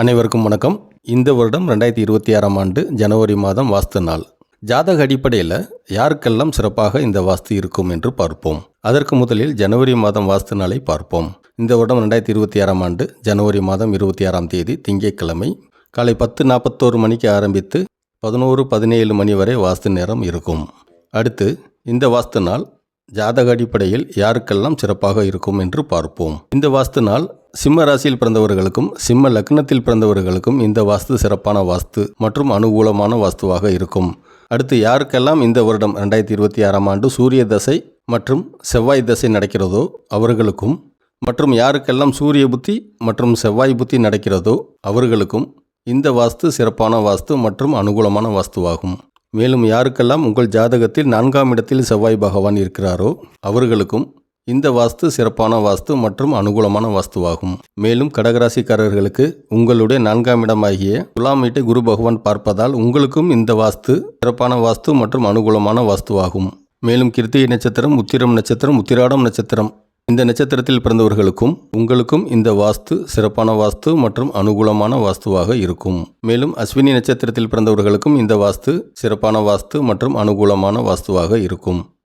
அனைவருக்கும் வணக்கம். இந்த வருடம் 2026ஆம் ஆண்டு ஜனவரி மாதம் வாஸ்து நாள். ஜாதக அடிப்படையில் யாருக்கெல்லாம் சிறப்பாக இந்த வாஸ்து இருக்கும் என்று பார்ப்போம். அதற்கு முதலில் ஜனவரி மாதம் வாஸ்து நாளை பார்ப்போம். இந்த வருடம் 2026ஆம் ஆண்டு ஜனவரி மாதம் 26ஆம் தேதி திங்கட்கிழமை காலை 10:41 மணிக்கு ஆரம்பித்து 11:17 மணி வரை வாஸ்து நேரம் இருக்கும். அடுத்து இந்த வாஸ்து நாள் ஜாதக அடிப்படையில் யாருக்கெல்லாம் சிறப்பாக இருக்கும் என்று பார்ப்போம். இந்த வாஸ்து நாள் சிம்ம ராசியில் பிறந்தவர்களுக்கும் சிம்ம லக்னத்தில் பிறந்தவர்களுக்கும் இந்த வாஸ்து சிறப்பான வாஸ்து மற்றும் அனுகூலமான வாஸ்துவாக இருக்கும். அடுத்து யாருக்கெல்லாம் இந்த வருடம் 2026ஆம் ஆண்டு சூரிய தசை மற்றும் செவ்வாய் தசை நடக்கிறதோ அவர்களுக்கும், மற்றும் யாருக்கெல்லாம் சூரிய புத்தி மற்றும் செவ்வாய் புத்தி நடக்கிறதோ அவர்களுக்கும் இந்த வாஸ்து சிறப்பான வாஸ்து மற்றும் அனுகூலமான வாஸ்துவாகும். மேலும் யாருக்கெல்லாம் உங்கள் ஜாதகத்தில் 4ஆம் இடத்தில் செவ்வாய் பகவான் இருக்கிறாரோ அவர்களுக்கும் இந்த வாஸ்து சிறப்பான வாஸ்து மற்றும் அனுகூலமான வாஸ்துவாகும். மேலும் கடகராசிக்காரர்களுக்கு உங்களுடைய 4ஆம் இடமாகிய துலாம் வீட்டை குரு பகவான் பார்ப்பதால் உங்களுக்கும் இந்த வாஸ்து சிறப்பான வாஸ்து மற்றும் அனுகூலமான வாஸ்துவாகும். மேலும் கிருத்திகை நட்சத்திரம், உத்திரம் நட்சத்திரம், உத்திராடம் நட்சத்திரம் இந்த நட்சத்திரத்தில் பிறந்தவர்களுக்கும் உங்களுக்கும் இந்த வாஸ்து சிறப்பான வாஸ்து மற்றும் அனுகூலமான வாஸ்துவாக இருக்கும். மேலும் அஸ்வினி நட்சத்திரத்தில் பிறந்தவர்களுக்கும் இந்த வாஸ்து சிறப்பான வாஸ்து மற்றும் அனுகூலமான வாஸ்துவாக இருக்கும்.